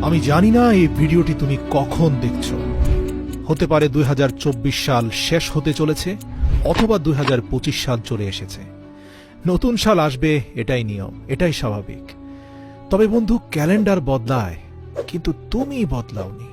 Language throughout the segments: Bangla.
আমি জানি না এই ভিডিওটি তুমি কখন দেখছো। হতে পারে 2024 সাল শেষ হতে চলেছে, অথবা 2025 সাল চলে এসেছে। নতুন সাল আসবে, এটাই নিয়ম, এটাই স্বাভাবিক। তবে বন্ধু, ক্যালেন্ডার বদলায়, কিন্তু তুমি বদলাওনি।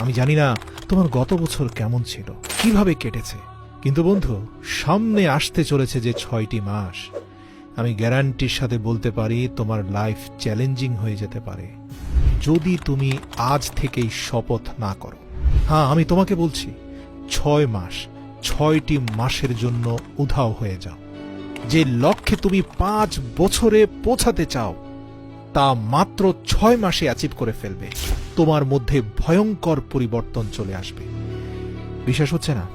আমি জানি না তোমার গত বছর কেমন ছিল, কিভাবে কেটেছে, কিন্তু বন্ধু, সামনে আসতে চলেছে যে 6টি মাস, আমি গ্যারান্টির সাথে বলতে পারি তোমার লাইফ চ্যালেঞ্জিং হয়ে যেতে পারে যদি তুমি আজ থেকেই শপথ না করো। হ্যাঁ, আমি তোমাকে বলছি, 6 মাস, 6টি মাসের জন্য উধাও হয়ে যাও। যে লক্ষ্যে তুমি 5 বছরে পৌঁছাতে চাও, তা মাত্র 6 মাসে অ্যাচিভ করে ফেলবে। তোমার মধ্যে ভয়ঙ্কর পরিবর্তন চলে আসবে। বিশ্বাস হচ্ছে না?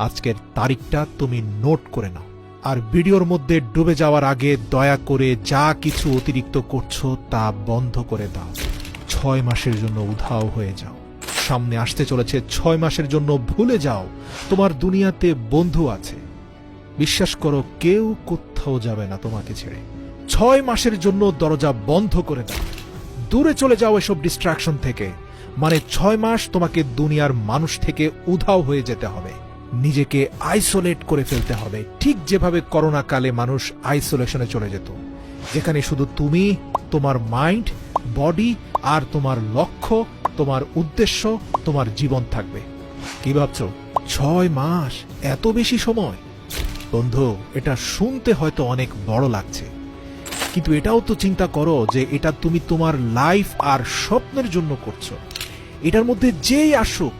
আজকের তারিখটা তুমি নোট করে নাও, আর ভিডিওর মধ্যে ডুবে যাওয়ার আগে দয়া করে যা কিছু অতিরিক্ত করছো তা বন্ধ করে দাও। 6 মাসের জন্য উধাও হয়ে যাও। সামনে আসতে চলেছে 6 মাসের জন্য ভুলে যাও তোমার দুনিয়াতে বন্ধু আছে। বিশ্বাস করো, কেউ কোথাও যাবে না তোমাকে ছেড়ে। 6 মাসের জন্য দরজা বন্ধ করে দাও, দূরে চলে যাও এসব ডিস্ট্রাকশন থেকে। মানে 6 মাস তোমাকে দুনিয়ার মানুষ থেকে উধাও হয়ে যেতে হবে, নিজেকে আইসোলেট করে ফেলতে হবে, ঠিক যেভাবে করোনা কালে মানুষ আইসোলেশনে চলে যেত, যেখানে শুধু তুমি, তোমার মাইন্ড, বডি আর তোমার লক্ষ্য, তোমার উদ্দেশ্য, তোমার জীবন থাকবে। কি ভাবছো? 6 মাস, এত বেশি সময়? বন্ধু, এটা শুনতে হয়তো অনেক বড় লাগছে, কিন্তু এটাও তো চিন্তা করো যে এটা তুমি তোমার লাইফ আর স্বপ্নের জন্য করছো। এটার মধ্যে যেই আসুক,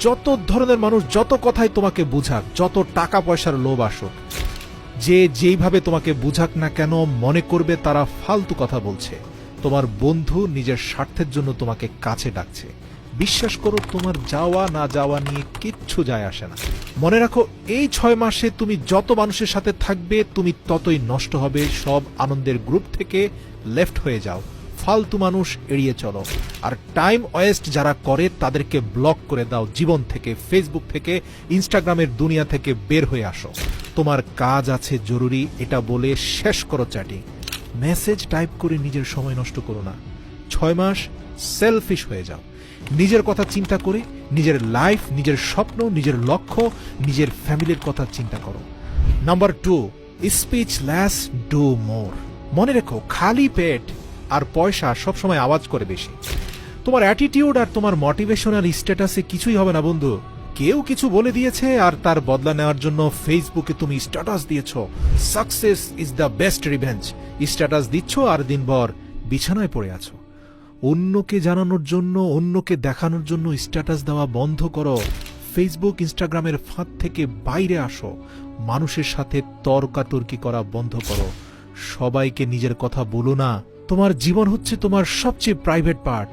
যত ধরনের মানুষ যত কথাই তোমাকে বুঝাক, যত টাকা পয়সার লোভ আসুক, যে যেইভাবে তোমাকে বুঝাক না কেন, মনে করবে তারা ফালতু কথা বলছে। তোমার বন্ধু নিজের স্বার্থের জন্য তোমাকে কাছে ডাকছে। বিশ্বাস করো, তোমার যাওয়া না যাওয়া নিয়ে কিচ্ছু যায় আসে না। মনে রাখো, এই 6 মাসে তুমি যত মানুষের সাথে থাকবে, তুমি ততই নষ্ট হবে। সব আনন্দের গ্রুপ থেকে লেফট হয়ে যাও, ফালতু মানুষ এড়িয়ে চলো, আর টাইম ওয়েস্ট যারা করে তাদেরকে ব্লক করে দাও জীবন থেকে, ফেসবুক থেকে, ইনস্টাগ্রামের দুনিয়া থেকে বের হয়ে আসো। তোমার কাজ আছে জরুরি, এটা বলে শেষ করো চ্যাটিং। মেসেজ টাইপ করে নিজের সময় নষ্ট করো না। 6 মাস সেলফিশ হয়ে যাও, নিজের কথা চিন্তা করে, নিজের লাইফ, নিজের স্বপ্ন, নিজের লক্ষ্য, নিজের ফ্যামিলির কথা চিন্তা করো। Number 2, speech less, do more. মনে রেখো, খালি পেট আর পয়সা সবসময় আওয়াজ করে বেশি। তোমার অ্যাটিটিউড আর তোমার মোটিভেশনাল স্ট্যাটাসে কিছুই হবে না বন্ধু। কেউ কিছু বলে দিয়েছে আর তার বদলা নেওয়ার জন্য ফেসবুকে তুমি স্ট্যাটাস দিয়েছ, success is the best revenge. Status দিচ্ছ আর দিনভর বিছানায় পড়ে আছো। অন্যকে জানানোর জন্য, অন্যকে দেখানোর জন্য স্ট্যাটাস দেওয়া বন্ধ করো। ফেসবুক, ইনস্টাগ্রামের ফাঁদ থেকে বাইরে আসো। মানুষের সাথে তর্কাতর্কি করা বন্ধ করো। সবাইকে নিজের কথা বলো না। তোমার জীবন হচ্ছে তোমার সবচেয়ে প্রাইভেট পার্ট।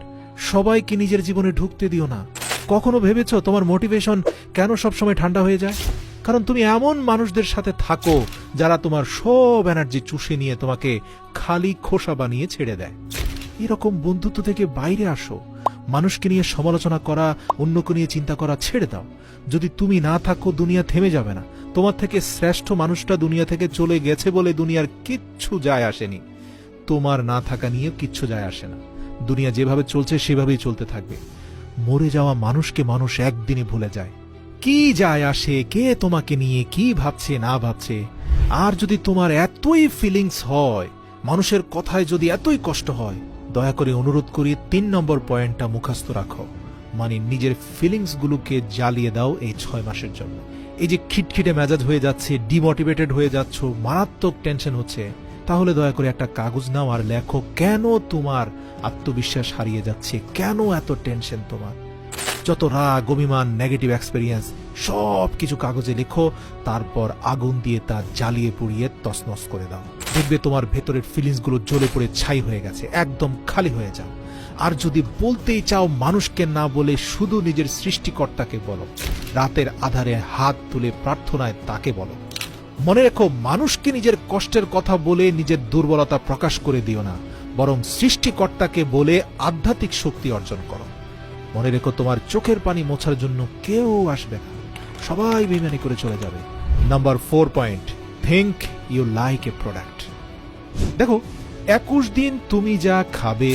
সবাইকে নিজের জীবনে ঢুকতে দিও না। কখনো ভেবেছো তোমার মোটিভেশন কেন সবসময় ঠান্ডা হয়ে যায়? কারণ তুমি এমন মানুষদের সাথে থাকো যারা তোমার সব এনার্জি চুষে নিয়ে তোমাকে খালি খোসা বানিয়ে ছেড়ে দেয়। এরকম বন্ধুত্ব থেকে বাইরে আসো। মানুষকে নিয়ে সমালোচনা করা, অন্যকে নিয়ে চিন্তা করা ছেড়ে দাও। যদি তুমি না থাকো, দুনিয়া থেমে যাবে না। তোমার থেকে শ্রেষ্ঠ মানুষটা দুনিয়া থেকে চলে গেছে বলে দুনিয়ার কিচ্ছু যায় আসেনি। তোমার না থাকা নিয়ে কিচ্ছু যায় আসে না। দুনিয়া যেভাবে চলছে সেভাবেই চলতে থাকবে। মরে যাওয়া মানুষকে মানুষ একদিনই ভুলে যায়। কি যায় আসে কে তোমাকে নিয়ে কি ভাবছে না ভাবছে? আর যদি তোমার এতই ফিলিংস হয়, মানুষের কথায় যদি এতই কষ্ট হয়, দয়া করে অনুরোধ করি 3 নম্বর পয়েন্টটা মুখস্থ রাখো। মানে নিজের ফিলিংস গুলোকে জ্বালিয়ে দাও এই 6 মাসের জন্য। এই যে খিটখিটে মেজাজ হয়ে যাচ্ছে, ডিমোটিভেটেড হয়ে যাচ্ছ, মারাত্মক টেনশন হচ্ছে, তাহলে দয়া করে একটা কাগজ নাও আর লেখো কেন তোমার আত্মবিশ্বাস হারিয়ে যাচ্ছে, কেন এত টেনশন তোমার। যত রাগ, অভিমান, নেগেটিভ এক্সপেরিয়েন্স সব কিছু কাগজে লেখো, তারপর আগুন দিয়ে তা জ্বালিয়ে পুড়িয়ে তছনছ করে দাও। দেখবে তোমার ভেতরের ফিলিংস গুলো জ্বলে পড়ে ছাই হয়ে গেছে। একদম খালি হয়ে যাও। আর যদি বলতেই চাও, মানুষকে না বলে শুধু নিজের সৃষ্টিকর্তাকে বলো। রাতের আধারে হাত তুলে প্রার্থনায় তাকে বলো। মনে রেখো, মানুষকে নিজের কষ্টের কথা বলে নিজের দুর্বলতা প্রকাশ করে দিও না, বরং সৃষ্টিকর্তাকে বলে আধ্যাত্মিক শক্তি অর্জন করো। মনে রেখো, তোমার চোখের পানি মোছার জন্য কেউ আসবে না, সবাই বেইমানি করে চলে যাবে। Number 4 point, think you like a product. দেখো, 21 দিন তুমি যা খাবে,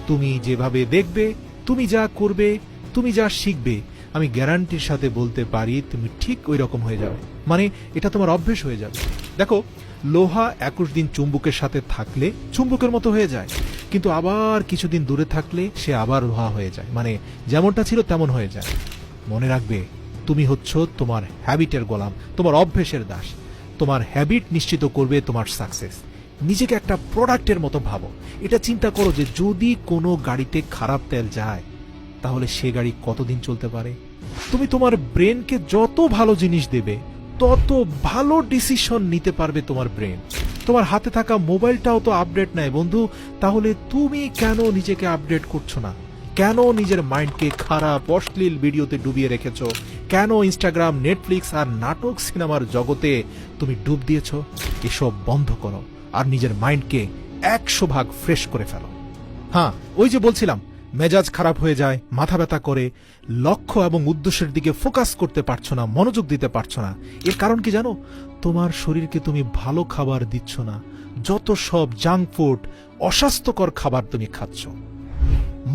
তুমি যেভাবে দেখবে, তুমি যা করবে, তুমি যা শিখবে, আমি গ্যারান্টির সাথে বলতে পারি তুমি ঠিক ওই রকম হয়ে যাবে। মানে এটা তোমার অভ্যেস হয়ে যাবে। দেখো, লোহা 21 দিন চুম্বকের সাথে থাকলে চুম্বকের মতো হয়ে যায়, কিন্তু আবার কিছুদিন দূরে থাকলে সে আবার লোহা হয়ে যায়, মানে যেমনটা ছিল তেমন হয়ে যায়। মনে রাখবে, তুমি হচ্ছ তোমার হ্যাবিটের গোলাম, তোমার অভ্যেসের দাস। তোমার হ্যাবিট নিশ্চিত করবে তোমার সাকসেস। নিজেকে একটা প্রোডাক্টের মতো ভাবো। এটা চিন্তা করো যে যদি কোনো গাড়িতে খারাপ তেল যায় তাহলে সে গাড়ি কতদিন চলতে পারে। তুমি তোমার ব্রেনকে যত ভালো জিনিস দেবে তত ভালো ডিসিশন নিতে পারবে তোমার ব্রেন। তোমার হাতে থাকা মোবাইলটাও তো আপডেট নেয় বন্ধু, তাহলে তুমি কেন নিজেকে আপডেট করছো না? কেন নিজের মাইন্ডকে খারাপ অশ্লীল ভিডিওতে ডুবিয়ে রেখেছো? কেন ইনস্টাগ্রাম, নেটফ্লিক্স আর নাটক সিনেমার জগতে তুমি ডুব দিয়েছো? এসব বন্ধ করো আর নিজের মাইন্ডকে 100 ভাগ ফ্রেশ করে ফেলো। হ্যাঁ, ওই যে বলছিলাম, মেজাজ খারাপ হয়ে যায়, মাথা ব্যথা করে, লক্ষ্য এবং উদ্দেশ্যের দিকে ফোকাস করতে পারছো না, মনোযোগ দিতে পারছো না। এর কারণ কি জানো? তোমার শরীরকে তুমি ভালো খাবার দিচ্ছ না, যত সব জাঙ্ক ফুড, অস্বাস্থ্যকর খাবার তুমি খাচ্ছ।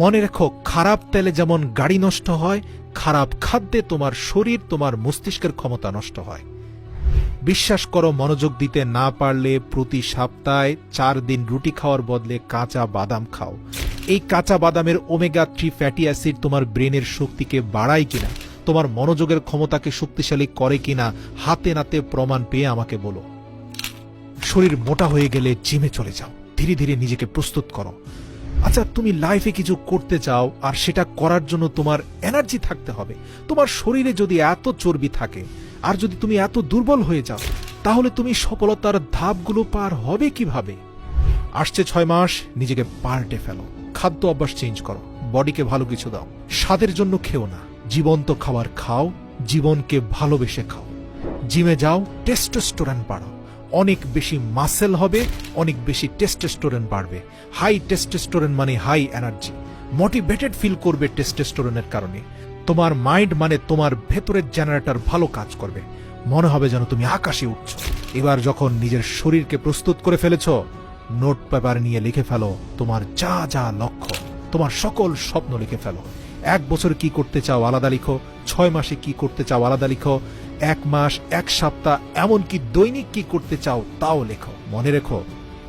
মনে রেখো, খারাপ তেলে যেমন গাড়ি নষ্ট হয়, খারাপ খাদ্যে তোমার শরীর, তোমার মস্তিষ্কের ক্ষমতা নষ্ট হয়। বিশ্বাস করো, মনোযোগ দিতে না পারলে প্রতি সপ্তাহে 4 দিন রুটি খাওয়ার বদলে কাঁচা বাদাম খাও। এই কাঁচা বাদামের ওমেগা 3 ফ্যাটি অ্যাসিড তোমার ব্রেনের শক্তিকে বাড়ায় কিনা, তোমার মনোযোগের ক্ষমতাকে শক্তিশালী করে কিনা, হাতে নাতে প্রমাণ পেয়ে আমাকে বলো। শরীর মোটা হয়ে গেলে জিমে চলে যাও, ধীরে ধীরে নিজেকে প্রস্তুত করো। আচ্ছা, তুমি লাইফে কিছু করতে চাও আর সেটা করার জন্য তোমার এনার্জি থাকতে হবে। তোমার শরীরে যদি এত চর্বি থাকে আর যদি তুমি এত দুর্বল হয়ে যাও, তাহলে তুমি সফলতার ধাপগুলো পার হবে কিভাবে? আসছে 6 মাস, নিজেকে পাল্টে ফেলো। খাদ্য অভ্যাস চেঞ্জ করো, বডিকে ভালো কিছু দাও। স্বাদের জন্য খেও না, জীবন্ত খাবার খাও, জীবনকে ভালোবেসে খাও। জিমে যাও, টেস্টোস্টেরন বাড়াও। অনেক বেশি মাসেল হবে, অনেক বেশি টেস্টোস্টেরন বাড়বে। হাই টেস্টোস্টেরন মানে হাই এনার্জি, মোটিভেটেড ফিল করবে টেস্টোস্টেরনের কারণে। তোমার মাইন্ড মানে তোমার ভেতরের জেনারেটর ভালো কাজ করবে, মনে হবে যেন তুমি আকাশে উঠছ। এবার যখন নিজের শরীরকে প্রস্তুত করে ফেলেছ, নোট পেপার নিয়ে লিখে ফেলো তোমার যা যা লক্ষ্য, তোমার সকল স্বপ্ন লিখে ফেলো। 1 বছর কি করতে চাও আলাদা লিখো, 6 মাসে কি করতে চাও আলাদা লিখো, 1 মাস, 1 সপ্তাহ, এমনকি দৈনিক কি করতে চাও তাও লেখো। মনে রেখো,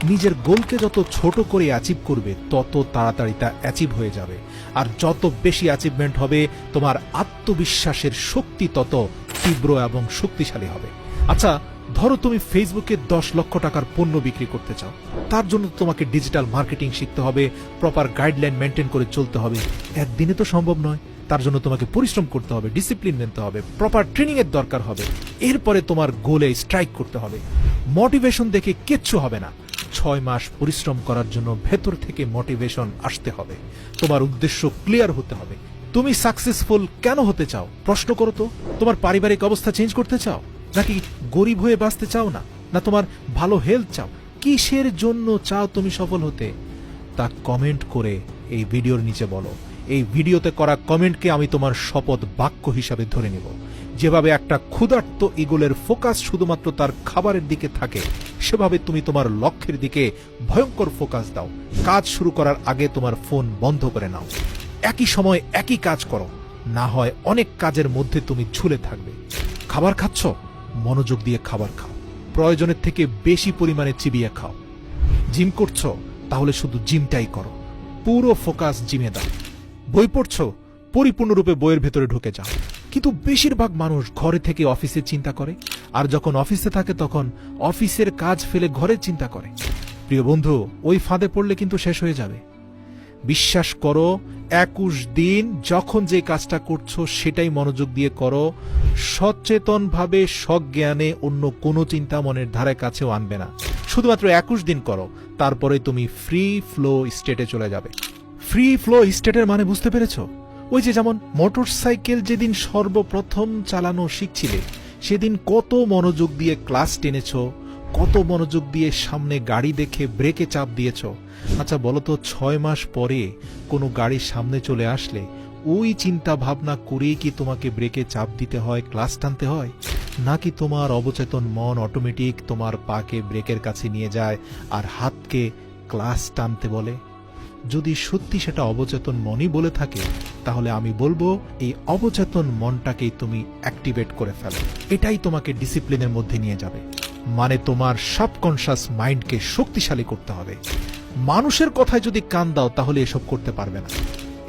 নিজের গোলকে যত ছোট করে অ্যাচিভ করবে তত তাড়াতাড়ি তা অ্যাচিভ হয়ে যাবে। আর যত বেশি অ্যাচিভমেন্ট হবে, তোমার আত্মবিশ্বাসের শক্তি তত তীব্র এবং শক্তিশালী হবে। আচ্ছা, ধরো তুমি ফেসবুকে 10 লক্ষ টাকার পণ্য বিক্রি করতে চাও। তার জন্য তোমাকে ডিজিটাল মার্কেটিং শিখতে হবে, প্রপার গাইডলাইন মেনটেন করে চলতে হবে। একদিনে তো সম্ভব নয়, তার জন্য তোমাকে পরিশ্রম করতে হবে, ডিসিপ্লিন নিতে হবে, প্রপার ট্রেনিং এর দরকার হবে। এরপরে তোমার গোলে স্ট্রাইক করতে হবে। মোটিভেশন দেখে কিচ্ছু হবে না। 6 মাস পরিশ্রম করার জন্য ভেতর থেকে মোটিভেশন আসতে হবে। তোমার উদ্দেশ্য ক্লিয়ার হতে হবে। তুমি সাকসেসফুল কেন হতে চাও? প্রশ্ন করো তো। তোমার পারিবারিক অবস্থা চেঞ্জ করতে চাও, নাকি গরিব হয়ে বাঁচতে চাও না, না তোমার ভালো হেলথ চাও? কিসের জন্য চাও তুমি সফল হতে? তা কমেন্ট করে এই ভিডিওর নিচে বলো। এই ভিডিওতে করা কমেন্টকে আমি তোমার শপথ বাক্য হিসাবে ধরে নেব। যেভাবে একটা ক্ষুধার্ত ঈগলের ফোকাস শুধুমাত্র তার খাবারের দিকে থাকে, সেভাবে তুমি তোমার লক্ষ্যের দিকে ভয়ঙ্কর ফোকাস দাও। কাজ শুরু করার আগে তোমার ফোন বন্ধ করে নাও। একই সময় একই কাজ করো, না হয় অনেক কাজের মধ্যে তুমি ঝুলে থাকবে। খাবার খাচ্ছ, মনোযোগ দিয়ে খাবার খাও, প্রয়োজনের থেকে বেশি পরিমাণে চিবিয়ে খাও। জিম করছো, তাহলে শুধু জিমটাই করো, পুরো ফোকাস জিমে দাও। বই পড়ছো, পরিপূর্ণরূপে বইয়ের ভেতরে ঢুকে যাও। কিন্তু বেশিরভাগ মানুষ ঘরে থেকে অফিসের চিন্তা করে, আর যখন অফিসে থাকে তখন অফিসের কাজ ফেলে ঘরের চিন্তা করে। প্রিয় বন্ধু, ওই ফাঁদে পড়লে কিন্তু শেষ হয়ে যাবে। বিশ্বাস করো, 21 দিন যখন যে কাজটা করছো সেটাই মনোযোগ দিয়ে করো। সচেতনভাবে সজ্ঞানে অন্য কোনো চিন্তা মনের ধারে কাছেও আনবে না। শুধুমাত্র 21 দিন করো, তারপরে তুমি ফ্রি ফ্লো স্টেটে চলে যাবে। ফ্রি ফ্লো স্টেটের মানে বুঝতে পেরেছো? ওই যে যেমন মোটরসাইকেল যেদিন সর্বপ্রথম চালানো শিখছিলে, সেদিন কত মনোযোগ দিয়ে ক্লাস টেনেছো, কত মনোযোগ দিয়ে সামনে গাড়ি দেখে ব্রেকে চাপ দিয়েছো। আচ্ছা বলো তো, 6 মাস পরে কোনো গাড়ির সামনে চলে আসলে ওই চিন্তা ভাবনা করেই কি তোমাকে ব্রেকে চাপ দিতে হয়, ক্লাস টানতে হয়? নাকি তোমার অবচেতন মন অটোমেটিক তোমার পাকে ব্রেকের কাছে নিয়ে যায় আর হাতকে ক্লাস টানতে বলে? যদি সত্যি সেটা অবচেতন মনই বলে থাকে, তাহলে আমি বলবো এই অবচেতন মনটাকেই তুমি অ্যাক্টিভেট করে ফেলো। এটাই তোমাকে ডিসিপ্লিনের মধ্যে নিয়ে যাবে। মানে তোমার সাবকনশাস মাইন্ডকে শক্তিশালী করতে হবে। মানুষের কথায় যদি কান দাও তাহলে এসব করতে পারবে না।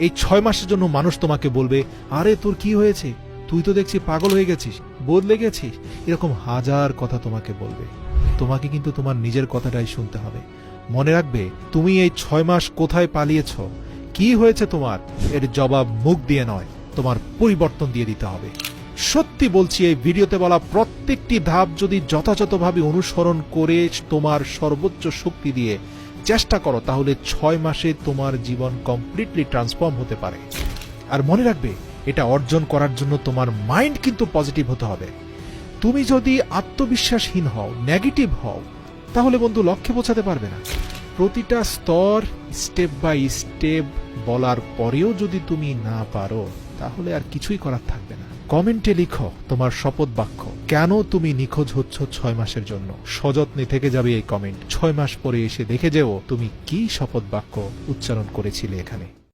এই 6 মাসের জন্য মানুষ তোমাকে বলবে, আরে তোর কি হয়েছে, তুই তো দেখছি পাগল হয়ে গেছিস, বদলে গেছিস, এরকম হাজার কথা তোমাকে বলবে। তোমাকে কিন্তু তোমার নিজের কথাটাই শুনতে হবে। মনে রাখবে, তুমি এই 6 মাস কোথায় পালিয়েছ, কি হয়েছে তোমার, এর জবাব মুখ দিয়ে নয়, তোমার পরিবর্তন দিয়ে দিতে হবে। সত্যি বলছি, এই ভিডিওতে বলা প্রত্যেকটি ধাপ যদি যথাযথভাবে অনুসরণ করে তোমার সর্বোচ্চ শক্তি দিয়ে চেষ্টা করো, তাহলে 6 মাসে তোমার জীবন কমপ্লিটলি ট্রান্সফর্ম হতে পারে। আর মনে রাখবে, এটা অর্জন করার জন্য তোমার মাইন্ড কিন্তু পজিটিভ হতে হবে। তুমি যদি আত্মবিশ্বাসহীন হও, নেগেটিভ হও, তাহলে বন্ধু লক্ষ্যে পৌঁছাতে পারবে না। প্রতিটা স্তর স্টেপ বাই স্টেপ বলার পরেও যদি তুমি না পারো, তাহলে আর কিছুই করার থাকবে না। কমেন্টে লিখো তোমার শপথ বাক্য, কেন তুমি নিখোঁজ হচ্ছ 6 মাসের জন্য। সযত্নে থেকে যাবে এই কমেন্ট। 6 মাস পরে এসে দেখে যেও তুমি কি শপথ বাক্য উচ্চারণ করেছিলে এখানে।